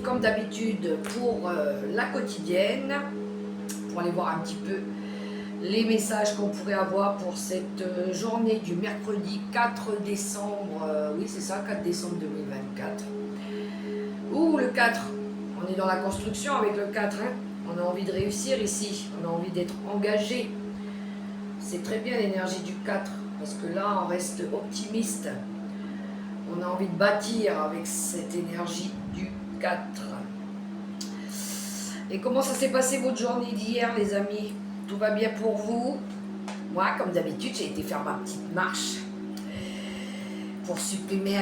comme d'habitude pour la quotidienne, pour aller voir un petit peu les messages qu'on pourrait avoir pour cette journée du mercredi 4 décembre, oui c'est ça, 4 décembre 2024. Ouh, le 4, on est dans la construction avec le 4, hein. On a envie de réussir ici, on a envie d'être engagé. C'est très bien l'énergie du 4, parce que là on reste optimiste. On a envie de bâtir avec cette énergie du 4. Et comment ça s'est passé votre journée d'hier, les amis? Tout va bien pour vous? Moi, comme d'habitude, j'ai été faire ma petite marche pour supprimer,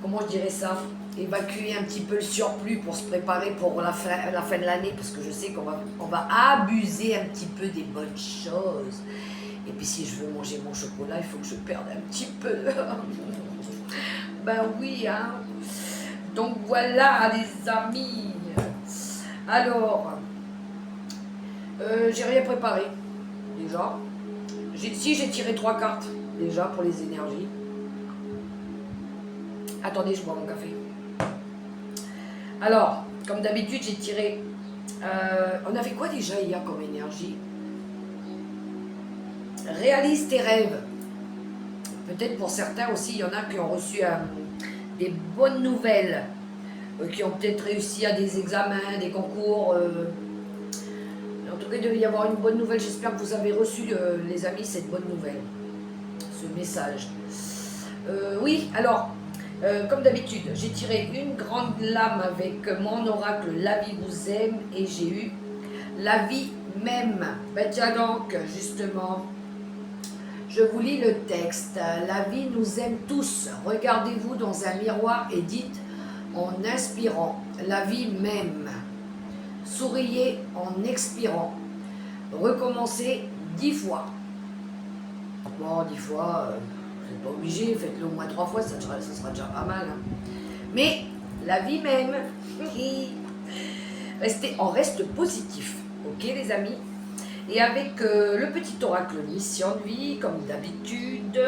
comment je dirais ça, évacuer un petit peu le surplus pour se préparer pour la fin de l'année, parce que je sais qu'on va abuser un petit peu des bonnes choses. Et puis si je veux manger mon chocolat, il faut que je perde un petit peu. Ben oui, hein. Donc voilà, les amis. Alors, j'ai rien préparé, déjà. Si, j'ai tiré 3 cartes, déjà, pour les énergies. Attendez, je bois mon café. Alors, comme d'habitude, j'ai tiré... on avait quoi déjà hier comme énergie? Réalise tes rêves. Peut-être pour certains aussi, il y en a qui ont reçu des bonnes nouvelles, qui ont peut-être réussi à des examens, des concours. En tout cas, il devait y avoir une bonne nouvelle. J'espère que vous avez reçu, les amis, cette bonne nouvelle, ce message. Oui, alors, comme d'habitude, j'ai tiré une grande lame avec mon oracle « La vie vous aime » et j'ai eu « La vie m'aime ». Ben tiens donc, justement, je vous lis le texte. « La vie nous aime tous. Regardez-vous dans un miroir et dites en inspirant « La vie m'aime ». Souriez en expirant. Recommencez 10 fois. Bon, 10 fois, vous n'êtes pas obligé, faites-le au moins 3 fois, ça sera déjà pas mal. Hein. Mais la vie même, on reste positif, ok les amis? Et avec le petit oracle mission de vie, comme d'habitude,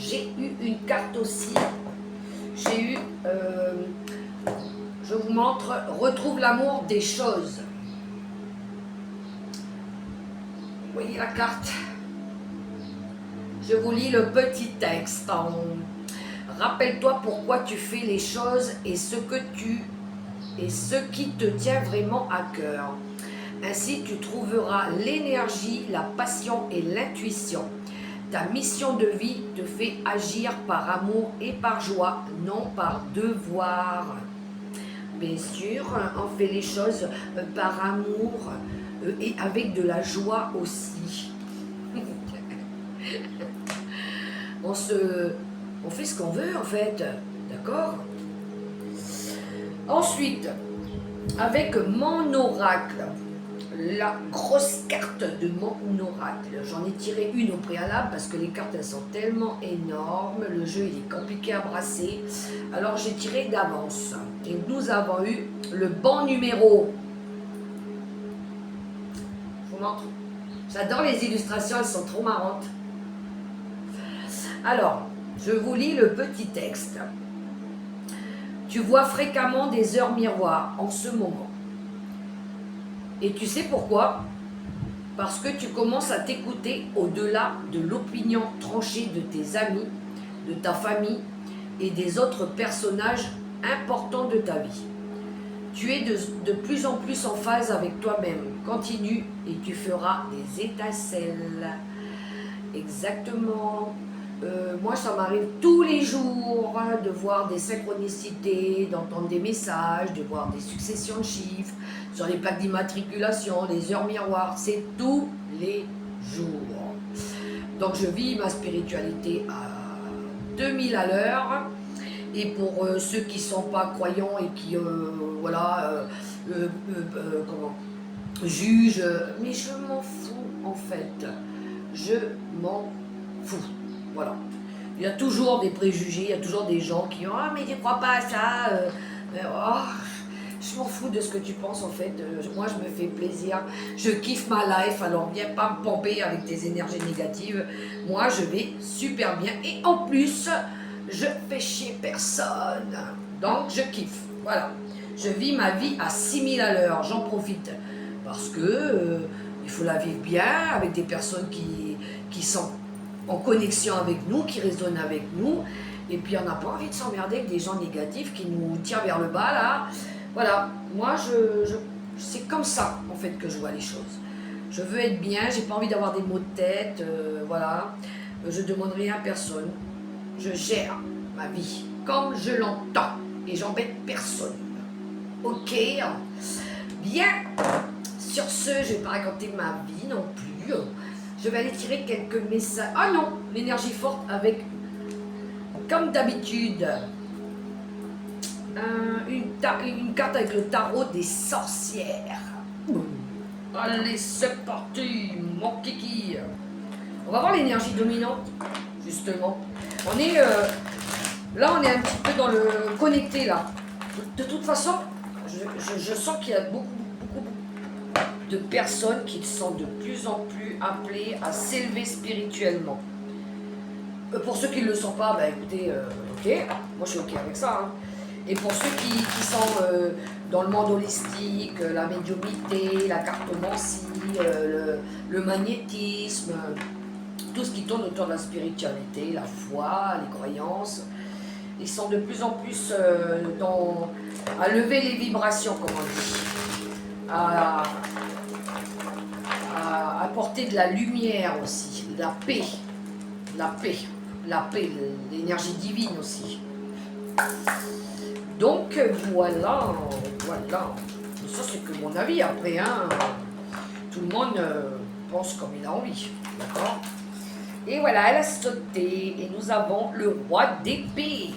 j'ai eu une carte aussi. J'ai eu... je vous montre, retrouve l'amour des choses. Vous voyez la carte? Je vous lis le petit texte. Rappelle-toi pourquoi tu fais les choses et ce qui te tient vraiment à cœur. Ainsi, tu trouveras l'énergie, la passion et l'intuition. Ta mission de vie te fait agir par amour et par joie, non par devoir. Bien sûr, on fait les choses par amour et avec de la joie aussi. On fait ce qu'on veut en fait, d'accord? Ensuite, avec mon oracle, la grosse carte de mon oracle, j'en ai tiré une au préalable parce que les cartes elles sont tellement énormes, le jeu il est compliqué à brasser, alors j'ai tiré d'avance et nous avons eu le bon numéro. Je vous montre, j'adore les illustrations, elles sont trop marrantes. Alors, je vous lis le petit texte. Tu vois fréquemment des heures miroirs en ce moment. Et tu sais pourquoi? Parce que tu commences à t'écouter au-delà de l'opinion tranchée de tes amis, de ta famille et des autres personnages importants de ta vie. Tu es de plus en plus en phase avec toi-même. Continue et tu feras des étincelles. Exactement. Moi, ça m'arrive tous les jours de voir des synchronicités, d'entendre des messages, de voir des successions de chiffres sur les plaques d'immatriculation, les heures miroirs. C'est tous les jours. Donc, je vis ma spiritualité à 2000 à l'heure. Et pour ceux qui ne sont pas croyants et qui, jugent, mais je m'en fous en fait. Je m'en fous. Voilà. Il y a toujours des préjugés, il y a toujours des gens qui ont « Ah, mais tu ne crois pas à ça je m'en fous de ce que tu penses en fait. Moi, je me fais plaisir. Je kiffe ma life. Alors, viens pas me pomper avec tes énergies négatives. Moi, je vais super bien. Et en plus, je fais chier personne. Donc, je kiffe. Voilà. Je vis ma vie à 6000 à l'heure, j'en profite. Parce que il faut la vivre bien, avec des personnes qui sont en connexion avec nous, qui résonnent avec nous. Et puis on n'a pas envie de s'emmerder avec des gens négatifs qui nous tirent vers le bas là. Voilà, moi c'est comme ça en fait que je vois les choses. Je veux être bien, j'ai pas envie d'avoir des maux de tête, voilà. Je demande rien à personne. Je gère ma vie comme je l'entends et j'embête personne. Ok, bien. Sur ce, je vais pas raconter ma vie non plus. Je vais aller tirer quelques messages. Ah non, l'énergie forte avec, comme d'habitude, une carte avec le tarot des sorcières. Allez, c'est parti, mon kiki. On va voir l'énergie dominante, justement. On est là, on est un petit peu dans le connecté là. De toute façon, je sens qu'il y a beaucoup de personnes qui sont de plus en plus appelées à s'élever spirituellement. Pour ceux qui ne le sont pas, bah écoutez, ok, moi je suis ok avec ça. Hein. Et pour ceux qui sont dans le monde holistique, la médiumnité, la cartomancie, le magnétisme, tout ce qui tourne autour de la spiritualité, la foi, les croyances, ils sont de plus en plus à lever les vibrations, comme on dit, à apporter de la lumière aussi, de la paix, l'énergie divine aussi. Donc voilà. Ça c'est que mon avis, après, hein, tout le monde pense comme il a envie, d'accord? Et voilà, elle a sauté, et nous avons le roi d'épée.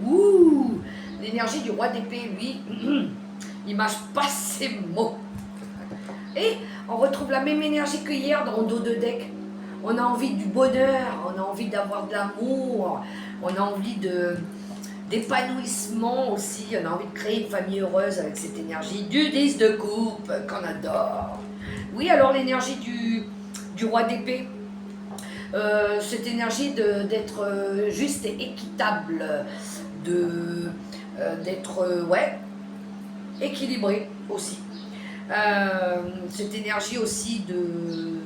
Ouh, l'énergie du roi d'épée, lui, il mâche pas ses mots. Et on retrouve la même énergie que hier dans le dos de deck. On a envie du bonheur, on a envie d'avoir de l'amour, on a envie d'épanouissement aussi, on a envie de créer une famille heureuse avec cette énergie du 10 de coupe qu'on adore. Oui, alors l'énergie du roi d'épée, cette énergie d'être juste et équitable, d'être équilibré aussi. Cette énergie aussi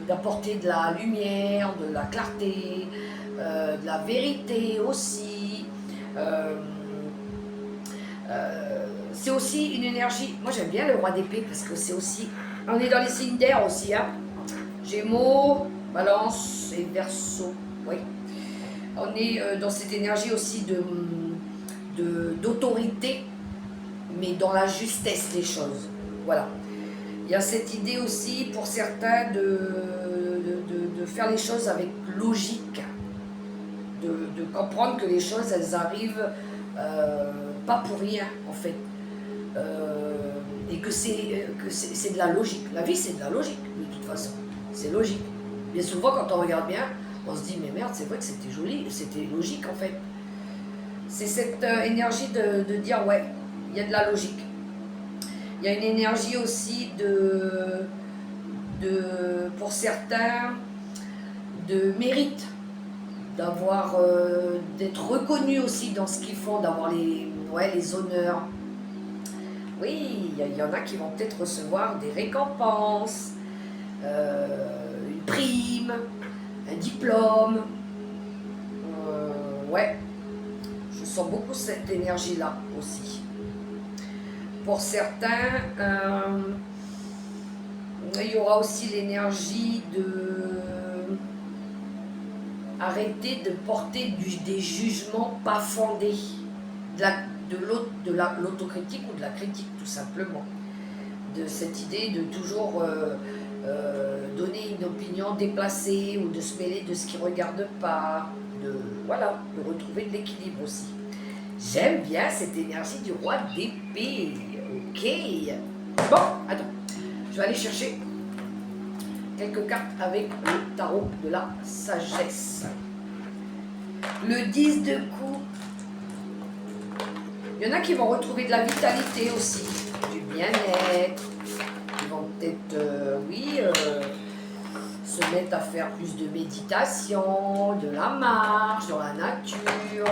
d'apporter de la lumière, de la clarté, de la vérité aussi. C'est aussi une énergie, moi j'aime bien le roi d'épée parce que c'est aussi, on est dans les signes d'air aussi, hein. Gémeaux, Balance et Verseau, oui. On est dans cette énergie aussi d'autorité, mais dans la justesse des choses, voilà. Il y a cette idée aussi pour certains de faire les choses avec logique, de comprendre que les choses elles arrivent pas pour rien en fait, et que c'est de la logique. La vie c'est de la logique de toute façon, c'est logique. Bien souvent quand on regarde bien, on se dit mais merde c'est vrai que c'était joli, c'était logique en fait. C'est cette énergie de dire ouais, il y a de la logique. Il y a une énergie aussi pour certains, de mérite, d'être reconnus aussi dans ce qu'ils font, d'avoir les honneurs. Oui, il y en a qui vont peut-être recevoir des récompenses, une prime, un diplôme. Ouais, je sens beaucoup cette énergie-là aussi. Pour certains, il y aura aussi l'énergie arrêter de porter des jugements pas fondés, de l'autocritique ou de la critique tout simplement. De cette idée de toujours donner une opinion déplacée ou de se mêler de ce qui ne regarde pas, de retrouver de l'équilibre aussi. J'aime bien cette énergie du roi d'épée. Ok. Bon, attends. Je vais aller chercher quelques cartes avec le tarot de la sagesse. Le 10 de coupe. Il y en a qui vont retrouver de la vitalité aussi, du bien-être. Ils vont peut-être, se mettre à faire plus de méditation, de la marche dans la nature.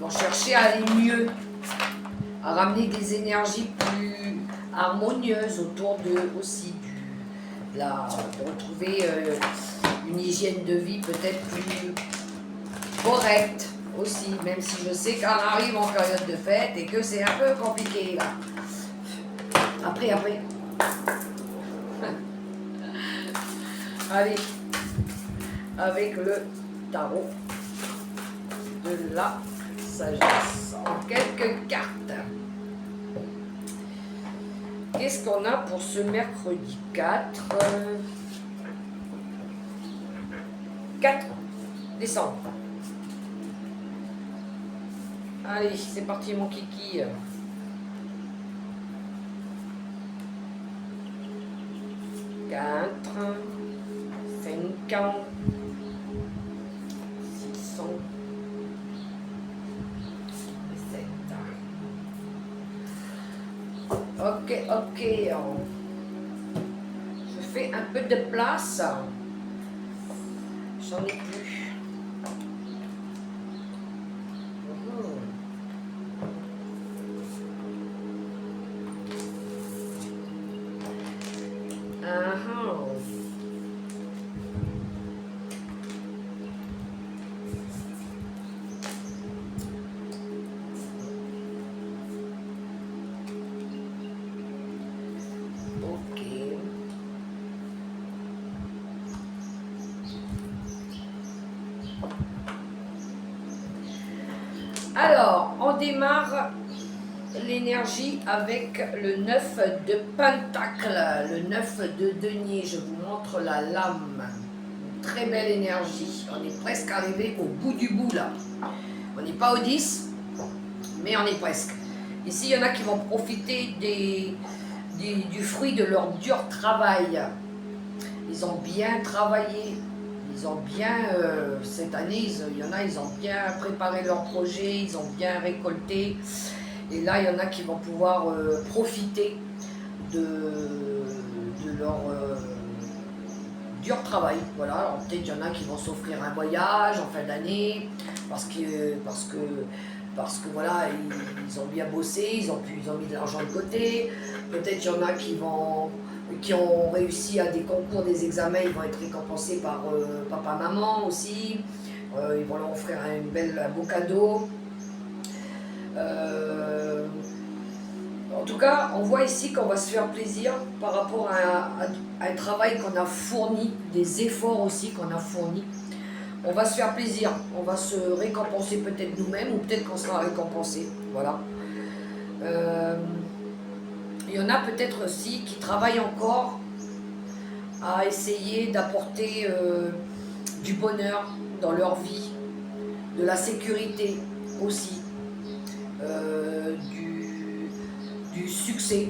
vont chercher à aller mieux, à ramener des énergies plus harmonieuses autour d'eux aussi, de retrouver une hygiène de vie peut-être plus correcte aussi, même si je sais qu'on arrive en période de fête et que c'est un peu compliqué là. Après. Allez, avec le tarot de la sagesse en quelques cartes. Qu'est-ce qu'on a pour ce mercredi 4 décembre. Allez, c'est parti mon kiki. 4, 50, 600, 7. Ok. Je fais un peu de place. J'en ai plus. Alors, on démarre l'énergie avec le 9 de Pentacle, le 9 de denier. Je vous montre la lame. Une très belle énergie. On est presque arrivé au bout du bout là. On n'est pas au 10, mais on est presque. Ici, il y en a qui vont profiter du fruit de leur dur travail. Ils ont bien travaillé. Ils ont bien, cette année, il y en a, ils ont bien préparé leur projet, ils ont bien récolté. Et là, il y en a qui vont pouvoir profiter de leur dur travail. Voilà, peut-être il y en a qui vont s'offrir un voyage en fin d'année, parce que voilà, ils ont bien bossé, ils ont mis de l'argent de côté. Peut-être il y en a qui ont réussi à des concours, des examens, ils vont être récompensés par papa, maman aussi. Ils vont leur offrir un beau cadeau. En tout cas, on voit ici qu'on va se faire plaisir par rapport à un travail qu'on a fourni, des efforts aussi qu'on a fournis. On va se faire plaisir, on va se récompenser peut-être nous-mêmes ou peut-être qu'on sera récompensé. Voilà. Il y en a peut-être aussi qui travaillent encore à essayer d'apporter du bonheur dans leur vie, de la sécurité aussi, du succès.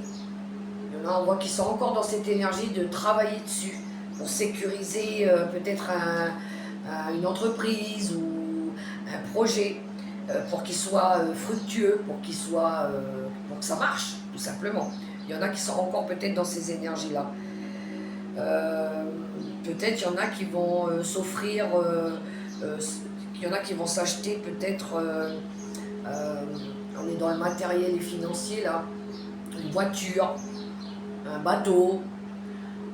Il y en a, on voit qu'ils sont encore dans cette énergie de travailler dessus pour sécuriser peut-être une entreprise ou un projet pour qu'il soit fructueux, pour que ça marche, tout simplement. Il y en a qui sont encore peut-être dans ces énergies-là. Peut-être il y en a qui vont s'offrir, il y en a qui vont s'acheter peut-être, on est dans le matériel et financier là, une voiture, un bateau,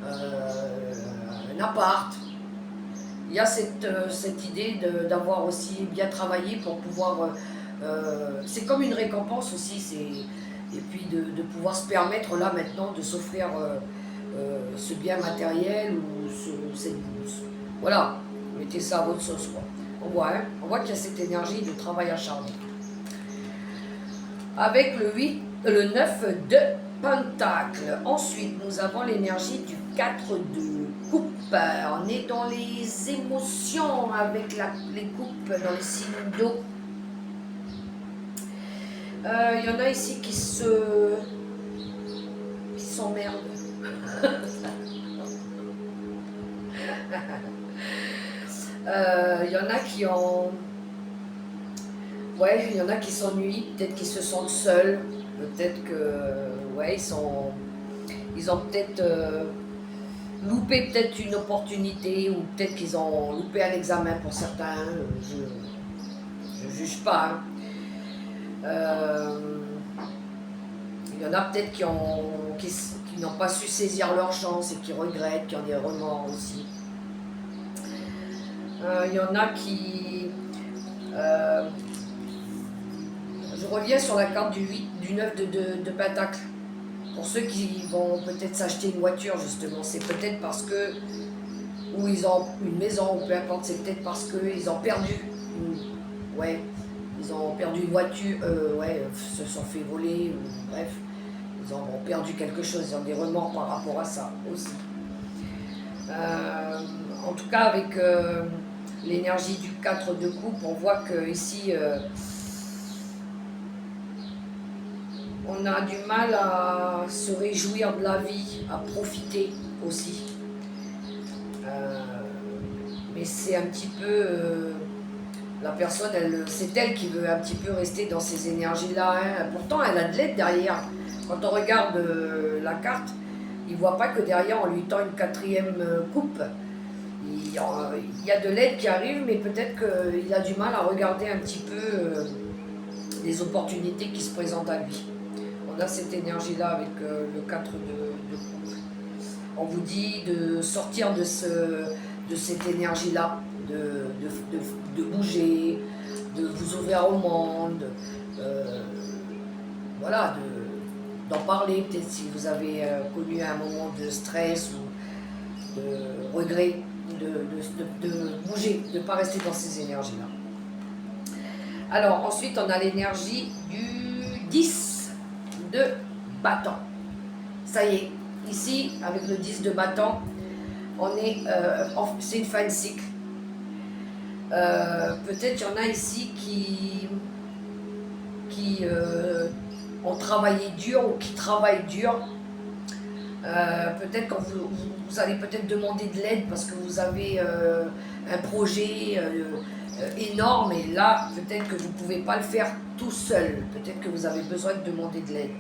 un appart. Il y a cette idée d'avoir aussi bien travaillé pour pouvoir... c'est comme une récompense aussi, et puis de pouvoir se permettre là maintenant de s'offrir ce bien matériel ou cette bourse. Voilà, mettez ça à votre sauce quoi. On voit qu'il y a cette énergie de travail acharné. Avec le 9 de Pentacle. Ensuite, nous avons l'énergie du 4 de coupe. On est dans les émotions avec les coupes dans les signes d'eau. Il y en a ici qui s'emmerdent. Il y en a qui ont... Ouais, il y en a qui s'ennuient, peut-être qu'ils se sentent seuls, peut-être que... Ouais, ils ont peut-être loupé peut-être une opportunité, ou peut-être qu'ils ont loupé un examen pour certains, je juge pas. Hein. Euh, il y en a peut-être qui n'ont pas su saisir leur chance et qui regrettent, qui ont des remords aussi. Il y en a qui... euh, je reviens sur la carte du 9 de Pentacle. Pour ceux qui vont peut-être s'acheter une voiture, justement, c'est peut-être parce que, ou ils ont une maison, ou peu importe, c'est peut-être parce qu'ils ont perdu ouais, ils ont perdu une voiture, se sont fait voler, ou bref, ils ont perdu quelque chose, ils ont des remords par rapport à ça aussi. En tout cas, avec l'énergie du 4 de coupe, on voit que ici, on a du mal à se réjouir de la vie, à profiter aussi. Mais c'est un petit peu... la personne, c'est elle qui veut un petit peu rester dans ces énergies-là. Hein. Pourtant, elle a de l'aide derrière. Quand on regarde la carte, il ne voit pas que derrière, on lui tend une 4e coupe. Il y a de l'aide qui arrive, mais peut-être qu'il a du mal à regarder un petit peu les opportunités qui se présentent à lui. On a cette énergie-là avec le 4 de coupe. On vous dit de sortir de cette énergie-là, de bouger, de vous ouvrir au monde, voilà, d'en parler, peut-être si vous avez connu un moment de stress ou de regret, de bouger, de ne pas rester dans ces énergies-là. Alors ensuite on a l'énergie du 10 de bâton. Ça y est, ici avec le 10 de bâton, c'est une fin de cycle. Peut-être il y en a ici qui ont travaillé dur ou qui travaillent dur. Peut-être quand vous allez peut-être demander de l'aide parce que vous avez un projet énorme et là peut-être que vous ne pouvez pas le faire tout seul. Peut-être que vous avez besoin de demander de l'aide.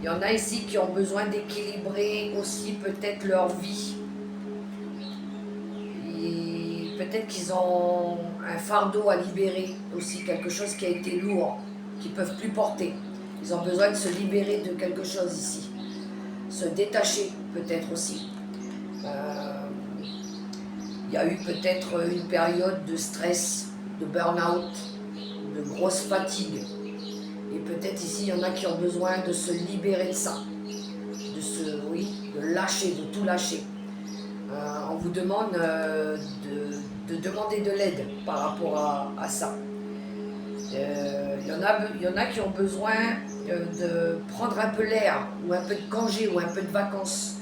Il y en a ici qui ont besoin d'équilibrer aussi peut-être leur vie. Et peut-être qu'ils ont un fardeau à libérer aussi, quelque chose qui a été lourd, qu'ils ne peuvent plus porter. Ils ont besoin de se libérer de quelque chose ici. Se détacher peut-être aussi. Il y a eu peut-être une période de stress, de burn-out, de grosse fatigue. Et peut-être ici, il y en a qui ont besoin de se libérer de ça, de lâcher, de tout lâcher. On vous demande de demander de l'aide par rapport à ça. Il y en a qui ont besoin de prendre un peu l'air, ou un peu de congé, ou un peu de vacances,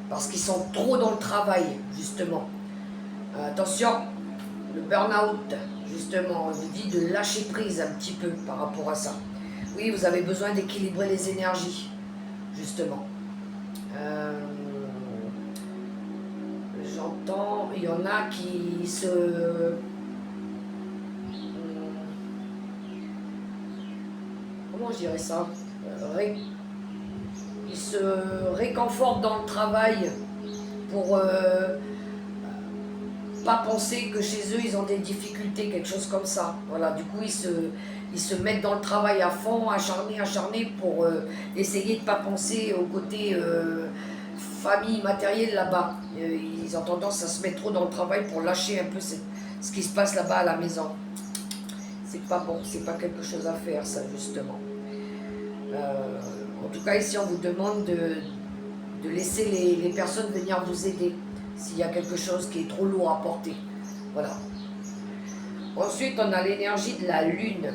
parce qu'ils sont trop dans le travail, justement. Attention, le burn-out, justement, on vous dit de lâcher prise un petit peu par rapport à ça. Oui, vous avez besoin d'équilibrer les énergies, justement. J'entends, il y en a qui se... comment je dirais ça, ils se réconfortent dans le travail pour pas penser que chez eux ils ont des difficultés, quelque chose comme ça. Voilà, du coup ils se mettent dans le travail à fond, acharnés pour essayer de ne pas penser au côté famille matérielle là-bas. Ils ont tendance à se mettre trop dans le travail pour lâcher un peu ce qui se passe là-bas à la maison. C'est pas bon, c'est pas quelque chose à faire ça justement. En tout cas ici on vous demande de laisser les personnes venir vous aider s'il y a quelque chose qui est trop lourd à porter. Voilà. Ensuite on a l'énergie de la lune.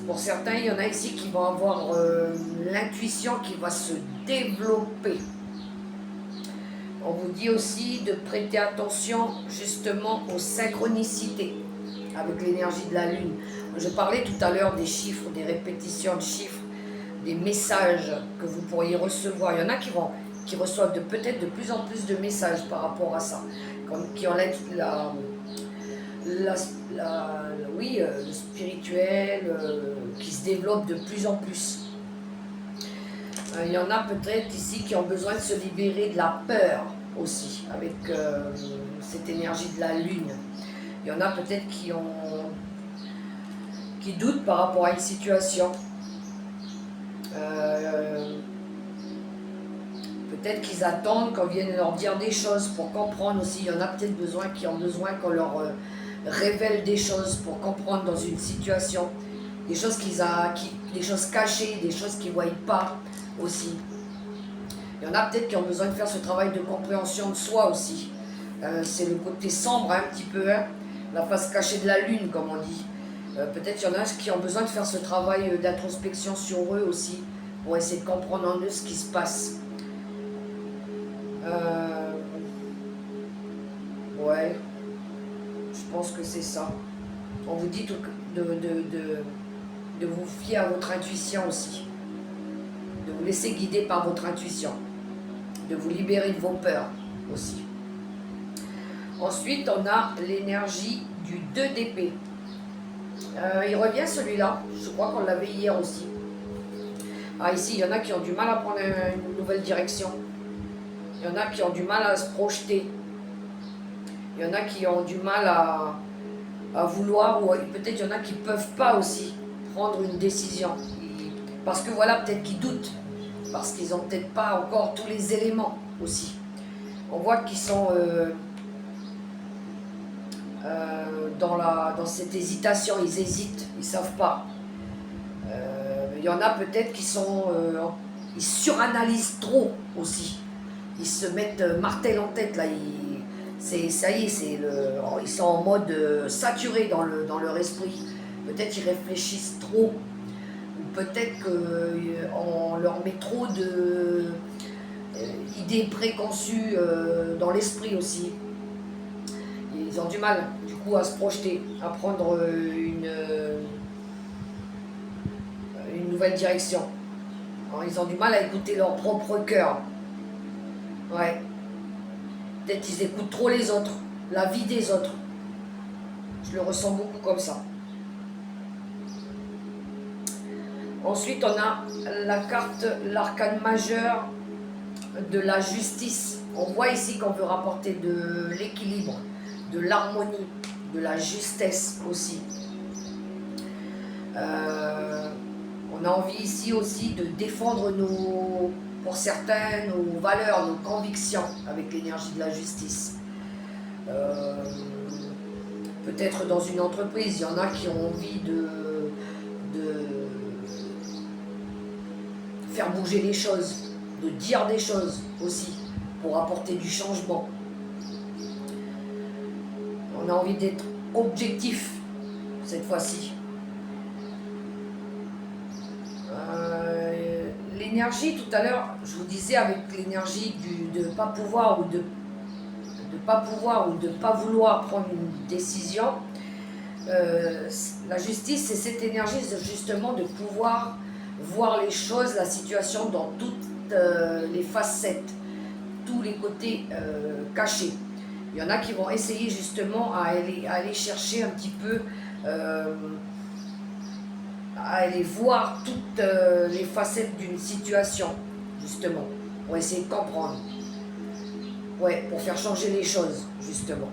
Pour certains il y en a ici qui vont avoir l'intuition qui va se développer. On vous dit aussi de prêter attention justement aux synchronicités avec l'énergie de la lune. Je parlais tout à l'heure des chiffres, des répétitions de chiffres, des messages que vous pourriez recevoir. Il y en a qui reçoivent peut-être de plus en plus de messages par rapport à ça, qui ont le spirituel qui se développe de plus en plus. Il y en a peut-être ici qui ont besoin de se libérer de la peur aussi, avec cette énergie de la lune. Il y en a peut-être qui ont qui doutent par rapport à une situation. Peut-être qu'ils attendent qu'on vienne leur dire des choses pour comprendre aussi. Il y en a peut-être qui ont besoin qu'on leur révèle des choses pour comprendre dans une situation. Des choses des choses cachées, des choses qu'ils ne voient pas aussi. Il y en a peut-être qui ont besoin de faire ce travail de compréhension de soi aussi. C'est le côté sombre un petit peu, hein, la face cachée de la lune comme on dit. Peut-être qu'il y en a qui ont besoin de faire ce travail d'introspection sur eux aussi, pour essayer de comprendre en eux ce qui se passe. Ouais, je pense que c'est ça. On vous dit de vous fier à votre intuition aussi, de vous laisser guider par votre intuition, de vous libérer de vos peurs aussi. Ensuite, on a l'énergie du 2 d'épée. Il revient celui-là, je crois qu'on l'avait hier aussi. Ah, ici, il y en a qui ont du mal à prendre une nouvelle direction. Il y en a qui ont du mal à se projeter. Il y en a qui ont du mal à vouloir, ou peut-être il y en a qui ne peuvent pas aussi prendre une décision. Parce que voilà, peut-être qu'ils doutent. Parce qu'ils n'ont peut-être pas encore tous les éléments aussi. On voit qu'ils sont dans cette hésitation, ils hésitent, ils ne savent pas. Il y en a peut-être qui ils suranalysent trop aussi. Ils se mettent martel en tête là. Ça y est, ils sont en mode saturé dans leur esprit. Peut-être qu'ils réfléchissent trop, ou peut-être qu'on leur met trop d'idées préconçues dans l'esprit aussi. Ils ont du mal du coup à se projeter, à prendre une nouvelle direction. Alors, ils ont du mal à écouter leur propre cœur. Ouais. Peut-être qu'ils écoutent trop les autres, la vie des autres. Je le ressens beaucoup comme ça. Ensuite, on a la carte, l'arcane majeur de la justice. On voit ici qu'on veut rapporter de l'équilibre, de l'harmonie, de la justesse aussi. On a envie ici aussi de défendre pour certains, nos valeurs, nos convictions avec l'énergie de la justice. Peut-être dans une entreprise, il y en a qui ont envie de faire bouger les choses, de dire des choses aussi, pour apporter du changement. On a envie d'être objectif cette fois-ci. L'énergie, tout à l'heure, je vous disais avec l'énergie de ne pas pouvoir ou de pas vouloir prendre une décision, la justice, c'est cette énergie justement de pouvoir voir les choses, la situation dans toutes les facettes, tous les côtés cachés. Il y en a qui vont essayer justement à aller chercher un petit peu, à aller voir toutes les facettes d'une situation, justement, pour essayer de comprendre. Ouais, pour faire changer les choses, justement.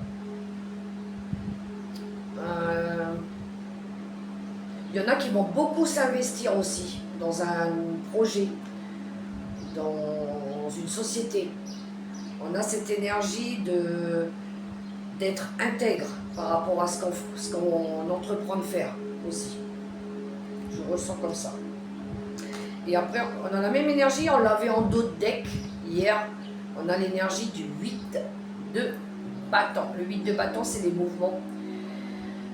Il y en a qui vont beaucoup s'investir aussi dans un projet, dans une société. On a cette énergie d'être intègre par rapport à ce qu'on entreprend de faire aussi. Je ressens comme ça. Et après, on a la même énergie, on l'avait en dos de deck hier. On a l'énergie du 8 de bâton. Le 8 de bâton, c'est les mouvements.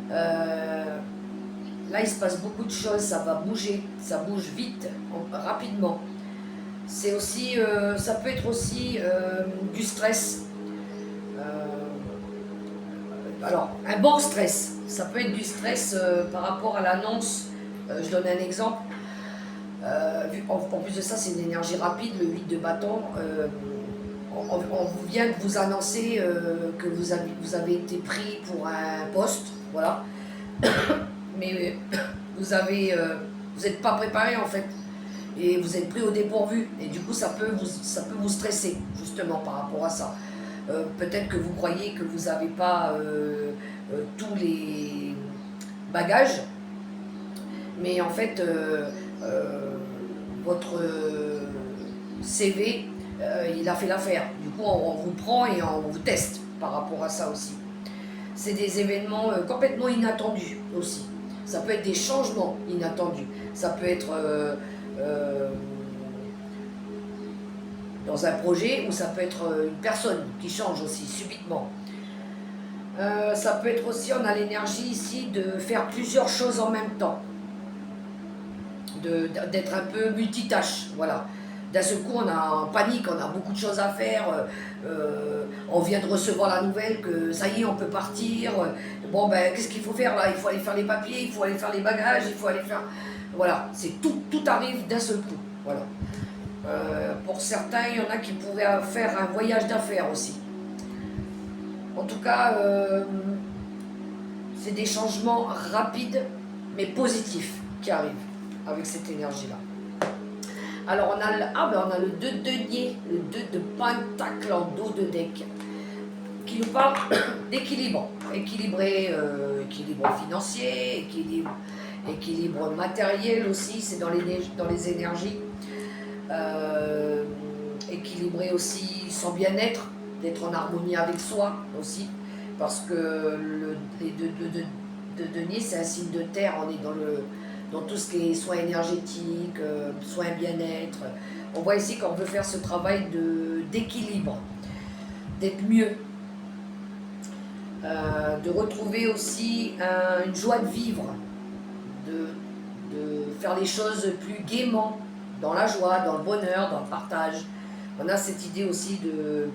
Là, il se passe beaucoup de choses, ça va bouger, ça bouge vite, rapidement. C'est aussi, ça peut être aussi du stress. Alors, un bon stress, ça peut être du stress par rapport à l'annonce. Je donne un exemple. En plus de ça, c'est une énergie rapide, le 8 de bâton. On vient de vous annoncer que vous avez été pris pour un poste, voilà. Mais vous n'êtes pas préparé en fait. Et vous êtes pris au dépourvu. Et du coup, ça peut vous stresser, justement, par rapport à ça. Peut-être que vous croyez que vous n'avez pas tous les bagages. mais en fait, votre CV, il a fait l'affaire. Du coup, on vous prend et on vous teste par rapport à ça aussi. C'est des événements complètement inattendus aussi. Ça peut être des changements inattendus. Ça peut être dans un projet ou ça peut être une personne qui change aussi subitement. Ça peut être aussi, on a l'énergie ici de faire plusieurs choses en même temps. D'être un peu multitâche, voilà. D'un seul coup, on est en panique, on a beaucoup de choses à faire. On vient de recevoir la nouvelle que ça y est, on peut partir. Bon, ben, qu'est-ce qu'il faut faire là? Il faut aller faire les papiers, il faut aller faire les bagages, il faut aller faire. Voilà, c'est tout arrive d'un seul coup. Voilà. Pour certains, il y en a qui pourraient faire un voyage d'affaires aussi. En tout cas, c'est des changements rapides mais positifs qui arrivent avec cette énergie-là. Alors on a le 2 de denier, le 2 de pentacle en dos de deck, qui nous parle d'équilibre. Équilibre financier, équilibre matériel aussi, c'est dans les énergies. Équilibrer aussi son bien-être, d'être en harmonie avec soi aussi, parce que les 2 de denier, c'est un signe de terre, on est dans tout ce qui est soins énergétiques, soins bien-être. On voit ici qu'on veut faire ce travail d'équilibre, d'être mieux, de retrouver aussi une joie de vivre, de faire les choses plus gaiement, dans la joie, dans le bonheur, dans le partage. On a cette idée aussi de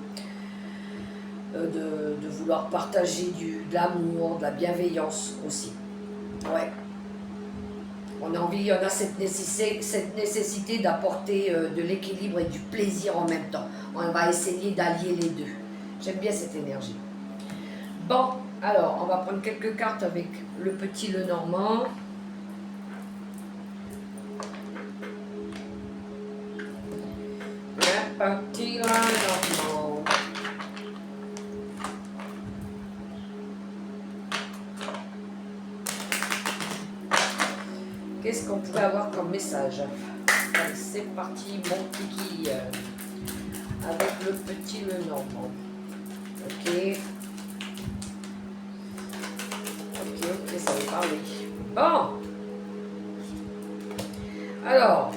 vouloir partager de l'amour, de la bienveillance aussi. Ouais. On a cette nécessité d'apporter de l'équilibre et du plaisir en même temps. On va essayer d'allier les deux. J'aime bien cette énergie. Bon, alors, on va prendre quelques cartes avec le petit Lenormand. Le petit Lenormand. Qu'est-ce qu'on pourrait avoir comme message? Allez, c'est parti, mon kiki, avec le petit Lenormand. Ok. Ok, ça va parler. Bon. Alors.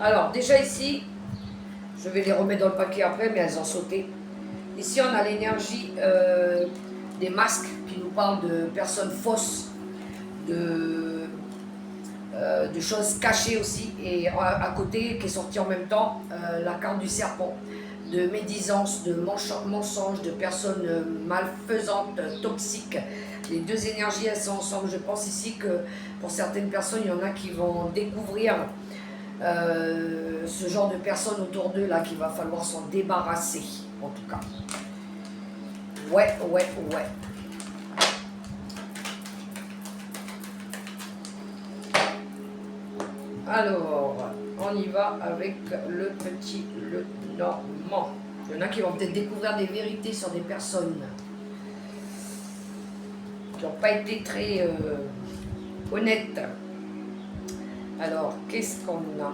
Alors, déjà ici, je vais les remettre dans le paquet après, mais elles ont sauté. Ici, on a l'énergie des masques qui nous parlent de personnes fausses, de choses cachées aussi. Et à côté, qui est sorti en même temps, la carte du serpent, de médisance, de mensonges, de personnes malfaisantes, toxiques. Les deux énergies, elles sont ensemble. Je pense ici que pour certaines personnes, il y en a qui vont découvrir ce genre de personnes autour d'eux là qu'il va falloir s'en débarrasser, en tout cas. Ouais. Alors, on y va avec le petit Lenormand. Il y en a qui vont peut-être découvrir des vérités sur des personnes qui n'ont pas été très honnêtes. Alors, qu'est-ce qu'on a?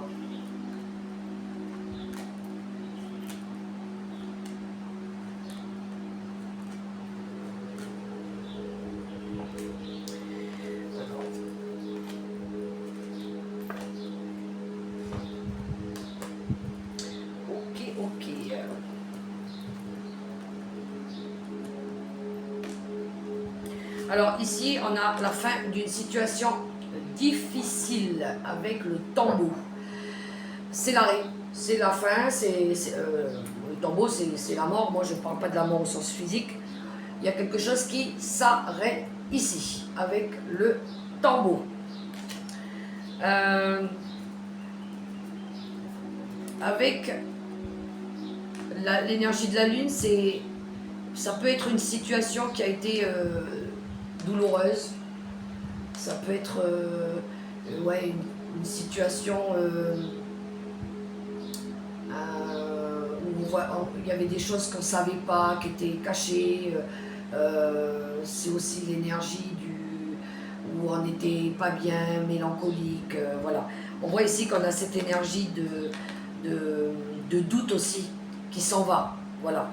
Ok. Alors ici, on a la fin d'une situation difficile avec le tombeau. C'est l'arrêt, c'est la fin, le tombeau c'est la mort. Moi je ne parle pas de la mort au sens physique. Il y a quelque chose qui s'arrête ici avec le tombeau. avec l'énergie de la Lune, ça peut être une situation qui a été douloureuse. Ça peut être ouais, une situation où il y avait des choses qu'on ne savait pas, qui étaient cachées. C'est aussi l'énergie où on n'était pas bien, mélancolique. Voilà. On voit ici qu'on a cette énergie de doute aussi qui s'en va. Voilà.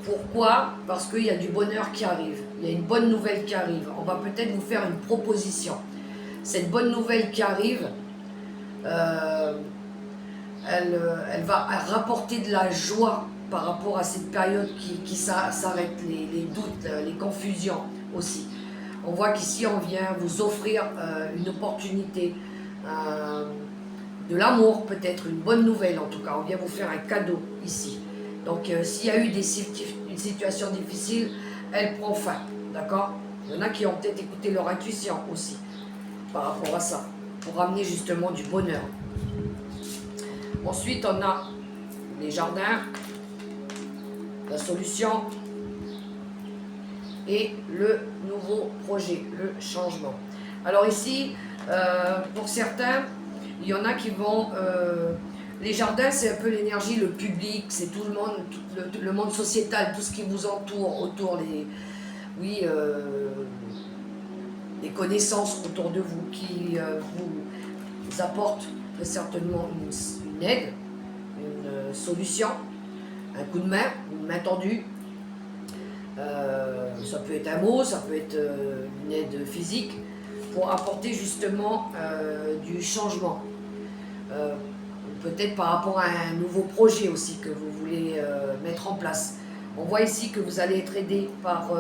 Pourquoi? Parce qu'il y a du bonheur qui arrive. Il y a une bonne nouvelle qui arrive. On va peut-être vous faire une proposition. Cette bonne nouvelle qui arrive, elle va rapporter de la joie par rapport à cette période qui s'arrête, les doutes, les confusions aussi. On voit qu'ici on vient vous offrir une opportunité, de l'amour peut-être, une bonne nouvelle en tout cas. On vient vous faire un cadeau ici. Donc s'il y a eu une situation difficile, elle prend fin, d'accord? Il y en a qui ont peut-être écouté leur intuition aussi par rapport à ça, pour ramener justement du bonheur. Ensuite, on a les jardins, la solution et le nouveau projet, le changement. Alors ici, pour certains, il y en a qui vont... les jardins, c'est un peu l'énergie, le public, c'est tout le monde, le monde sociétal, tout ce qui vous entoure, autour, les connaissances autour de vous qui vous apportent très certainement une aide, une solution, un coup de main, une main tendue. Ça peut être un mot, ça peut être une aide physique pour apporter justement du changement. Peut-être par rapport à un nouveau projet aussi que vous voulez mettre en place. On voit ici que vous allez être aidé par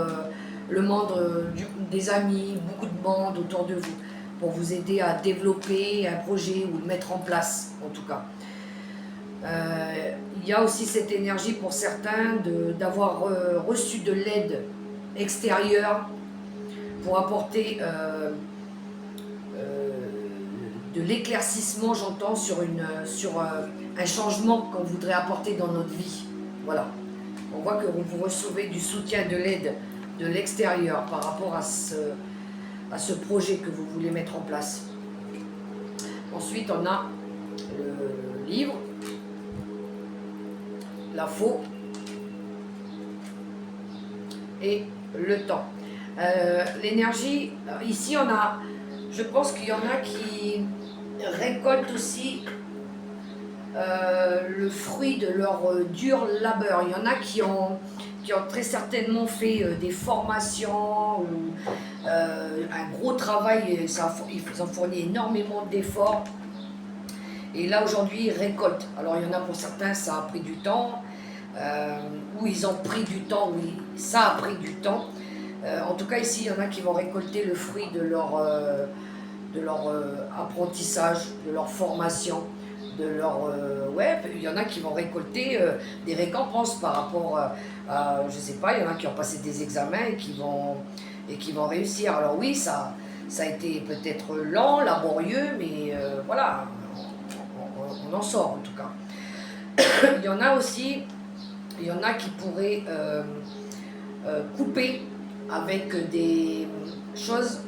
le monde des amis, beaucoup de monde autour de vous, pour vous aider à développer un projet ou le mettre en place, en tout cas. Il y a aussi cette énergie pour certains d'avoir reçu de l'aide extérieure pour apporter de l'éclaircissement, j'entends, sur un changement qu'on voudrait apporter dans notre vie. Voilà. On voit que vous recevez du soutien, de l'aide de l'extérieur par rapport à ce projet que vous voulez mettre en place. Ensuite, on a le livre, la faux et le temps. L'énergie, ici on a, je pense qu'il y en a qui récoltent aussi le fruit de leur dur labeur. Il y en a qui ont très certainement fait des formations ou un gros travail, ils ont fourni énormément d'efforts. Et là aujourd'hui ils récoltent. Alors il y en a pour certains ça a pris du temps, ou ils ont pris du temps, oui, ça a pris du temps. En tout cas ici il y en a qui vont récolter le fruit de leur apprentissage, de leur formation, de leur... ouais, il y en a qui vont récolter des récompenses par rapport à, je sais pas, il y en a qui ont passé des examens et qui vont réussir. Alors oui, ça a été peut-être lent, laborieux, mais voilà, on en sort en tout cas. Il y en a aussi, il y en a qui pourraient couper avec des choses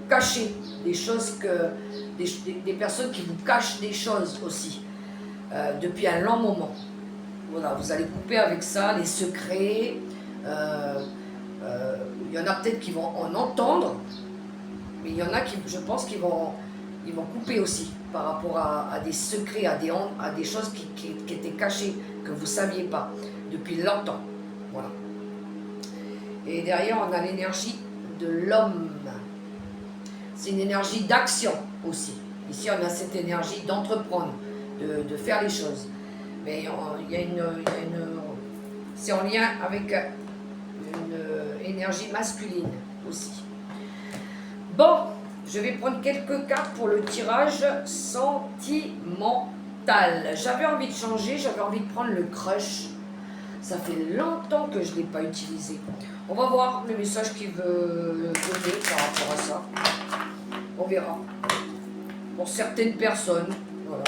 cachées, des choses des personnes qui vous cachent des choses aussi depuis un long moment. Voilà, vous allez couper avec ça, les secrets. Il y en a peut-être qui vont en entendre, mais il y en a qui, je pense, qu'ils vont couper aussi par rapport à des secrets, à des choses qui étaient cachées, que vous ne saviez pas depuis longtemps. Voilà. Et derrière, on a l'énergie de l'homme. C'est une énergie d'action aussi. Ici, on a cette énergie d'entreprendre, de faire les choses. Mais c'est en lien avec une énergie masculine aussi. Bon, je vais prendre quelques cartes pour le tirage sentimental. J'avais envie de changer, j'avais envie de prendre le crush. Ça fait longtemps que je ne l'ai pas utilisé. On va voir le message qu'il veut donner par rapport à ça. On verra. Pour certaines personnes, voilà.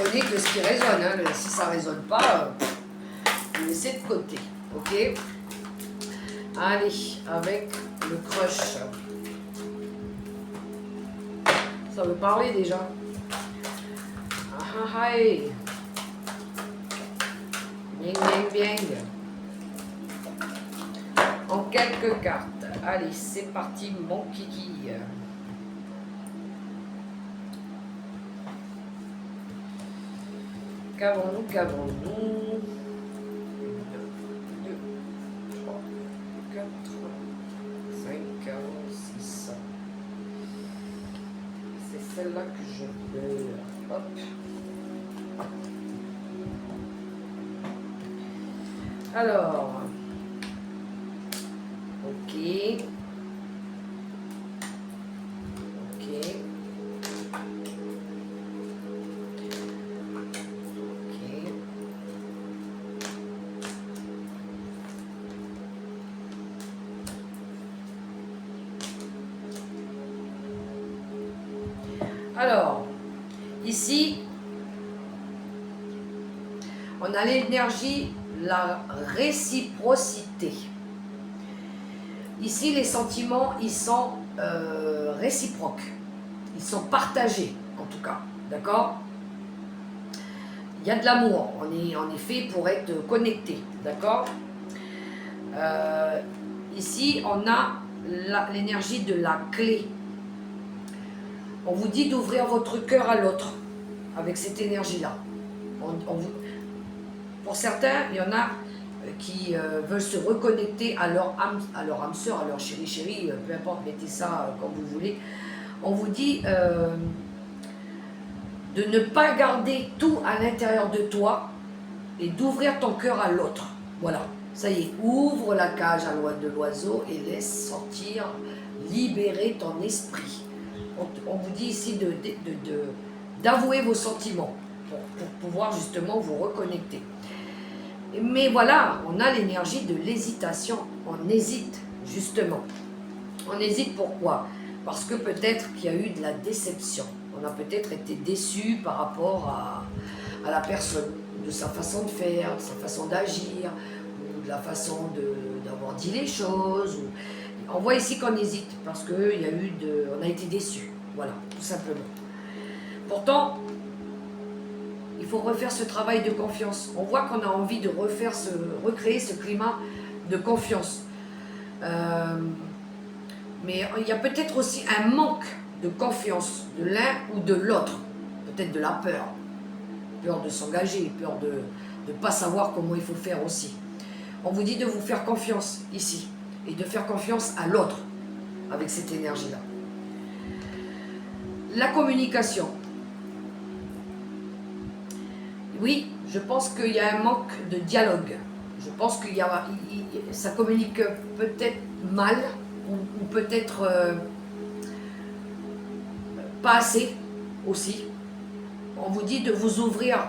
prenez que ce qui résonne. Hein. Si ça ne résonne pas, vous laissez de côté. Ok? Allez, avec le crush. Ça veut parler déjà. Ah ah hey. Bien, bien, bien. En quelques cartes. Allez, c'est parti, mon kiki. Qu'avons-nous, qu'avons-nous? 2, 3, 4, 5, 6. C'est celle-là que je veux. Hop. Alors. Ok. Ok. Alors, ici, on a l'énergie, la réciprocité. Ici, les sentiments, ils sont réciproques. Ils sont partagés, en tout cas. D'accord? Il y a de l'amour. On est fait pour être connecté. D'accord? Ici, on a l'énergie de la clé. On vous dit d'ouvrir votre cœur à l'autre avec cette énergie-là. Pour certains, il y en a qui veulent se reconnecter à leur âme sœur, à leur chéri, peu importe, mettez ça comme vous voulez. On vous dit de ne pas garder tout à l'intérieur de toi et d'ouvrir ton cœur à l'autre. Voilà, ça y est, ouvre la cage à de l'oiseau et laisse sortir, libérer ton esprit. On vous dit ici d'avouer vos sentiments pour pouvoir justement vous reconnecter. Mais voilà, on a l'énergie de l'hésitation. On hésite, justement. On hésite pourquoi? Parce que peut-être qu'il y a eu de la déception. On a peut-être été déçu par rapport à la personne, de sa façon de faire, de sa façon d'agir, ou de la façon d'avoir dit les choses. On voit ici qu'on hésite parce qu'on a été déçu. Voilà, tout simplement. Pourtant, il faut refaire ce travail de confiance. On voit qu'on a envie de recréer ce climat de confiance. Mais il y a peut-être aussi un manque de confiance de l'un ou de l'autre. Peut-être de la peur. Peur de s'engager, peur de ne pas savoir comment il faut faire aussi. On vous dit de vous faire confiance ici. Et de faire confiance à l'autre avec cette énergie-là. La communication. Oui, je pense qu'il y a un manque de dialogue. Je pense ça communique peut-être mal ou peut-être pas assez aussi. On vous dit de vous ouvrir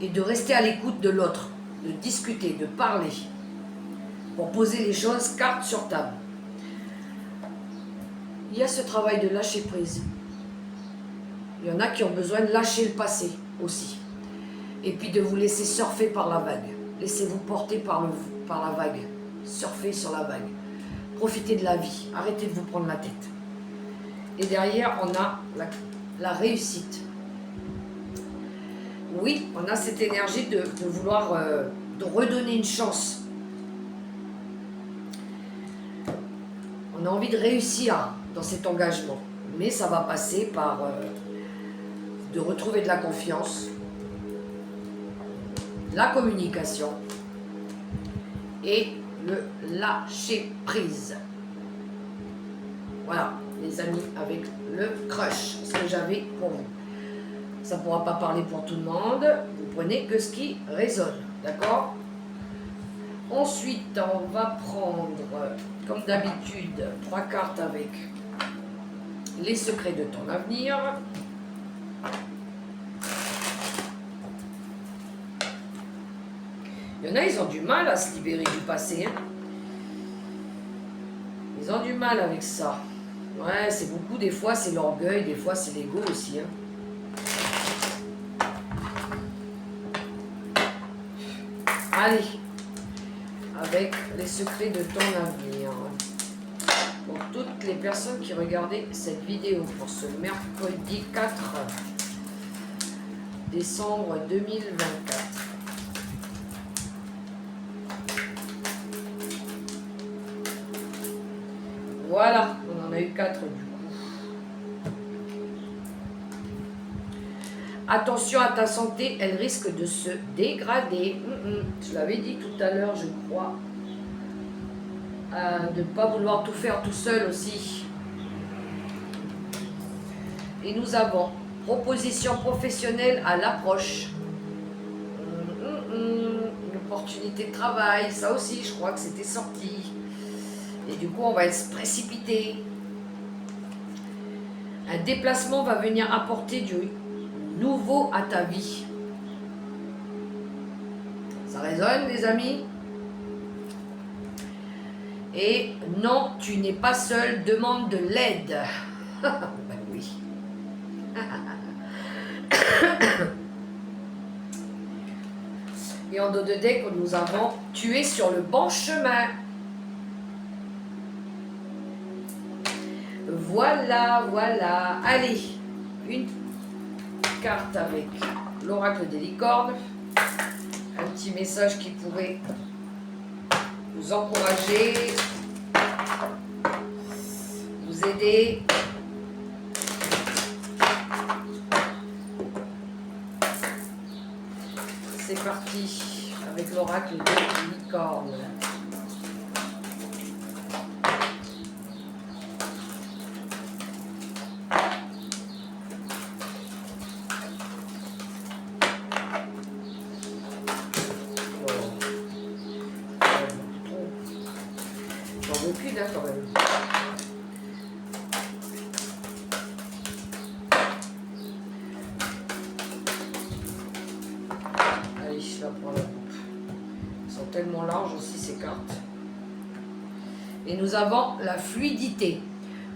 et de rester à l'écoute de l'autre, de discuter, de parler, pour poser les choses carte sur table. Il y a ce travail de lâcher prise. Il y en a qui ont besoin de lâcher le passé aussi. Et puis de vous laisser surfer par la vague. Laissez-vous porter par la vague. Surfez sur la vague. Profitez de la vie. Arrêtez de vous prendre la tête. Et derrière, on a la réussite. Oui, on a cette énergie de vouloir de redonner une chance. On a envie de réussir dans cet engagement. Mais ça va passer par de retrouver de la confiance, la communication et le lâcher prise. Voilà, les amis, avec le crush, ce que j'avais pour vous. Ça ne pourra pas parler pour tout le monde. Vous prenez que ce qui résonne, d'accord? Ensuite, on va prendre, comme d'habitude, 3 cartes avec les secrets de ton avenir. Il y en a, ils ont du mal à se libérer du passé. Hein. Ils ont du mal avec ça. Ouais, c'est beaucoup. Des fois, c'est l'orgueil. Des fois, c'est l'ego aussi. Hein. Allez, avec les secrets de ton avenir. Pour toutes les personnes qui regardaient cette vidéo pour ce mercredi 4 décembre 2024. Voilà, on en a eu 4 du coup. Attention à ta santé, elle risque de se dégrader. Je l'avais dit tout à l'heure, je crois. De ne pas vouloir tout faire tout seul aussi. Et nous avons proposition professionnelle à l'approche. Une opportunité de travail, ça aussi, je crois que c'était sorti. Et du coup, on va se précipiter. Un déplacement va venir apporter du nouveau à ta vie. Ça résonne, les amis? Et non, tu n'es pas seul, demande de l'aide. Ben oui. Et en dos de deck, nous avons tu es sur le bon chemin. Voilà, voilà. Allez, une carte avec l'oracle des licornes. Un petit message qui pourrait vous encourager, vous aider. C'est parti avec l'oracle des licornes. J'en veux plus là quand même. Allez, je la prends la coupe. Elles sont tellement larges aussi ces cartes. Et nous avons la fluidité.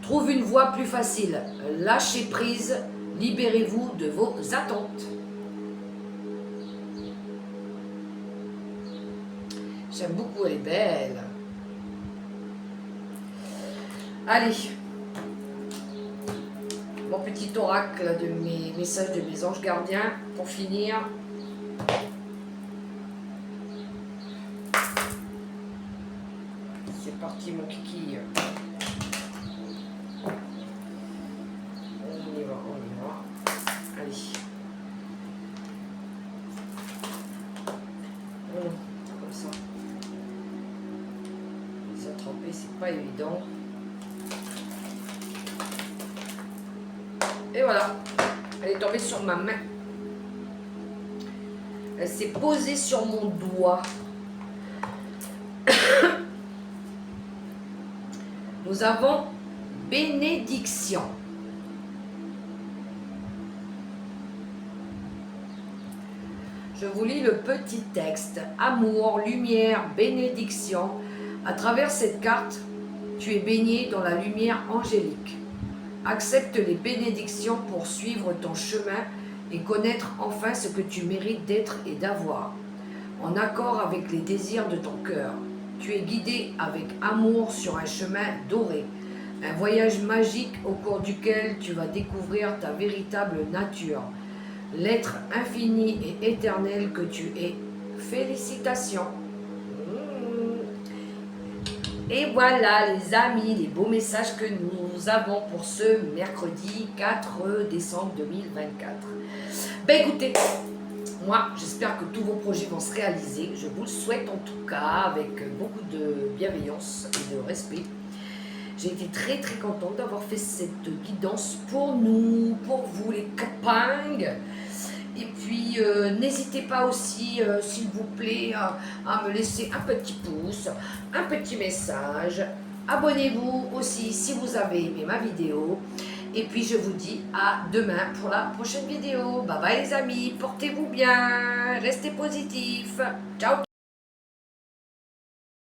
Trouve une voie plus facile. Lâchez prise. Libérez-vous de vos attentes. J'aime beaucoup, elle est belle. Allez, mon petit oracle de mes messages de mes anges gardiens pour finir. C'est parti mon kiki. On y va, on y va. Allez. Comme ça. Les attraper, c'est pas évident. Et voilà, elle est tombée sur ma main. Elle s'est posée sur mon doigt. Nous avons bénédiction. Je vous lis le petit texte. Amour, lumière, bénédiction. À travers cette carte, tu es baigné dans la lumière angélique. Accepte les bénédictions pour suivre ton chemin et connaître enfin ce que tu mérites d'être et d'avoir, en accord avec les désirs de ton cœur. Tu es guidé avec amour sur un chemin doré, un voyage magique au cours duquel tu vas découvrir ta véritable nature, l'être infini et éternel que tu es. Félicitations! Et voilà les amis, les beaux messages que nous avons pour ce mercredi 4 décembre 2024. Ben écoutez, moi j'espère que tous vos projets vont se réaliser. Je vous le souhaite en tout cas avec beaucoup de bienveillance et de respect. J'ai été très très contente d'avoir fait cette guidance pour nous, pour vous les copains. Et puis, n'hésitez pas aussi, s'il vous plaît, à me laisser un petit pouce, un petit message. Abonnez-vous aussi si vous avez aimé ma vidéo. Et puis, je vous dis à demain pour la prochaine vidéo. Bye bye les amis, portez-vous bien, restez positifs. Ciao, ciao.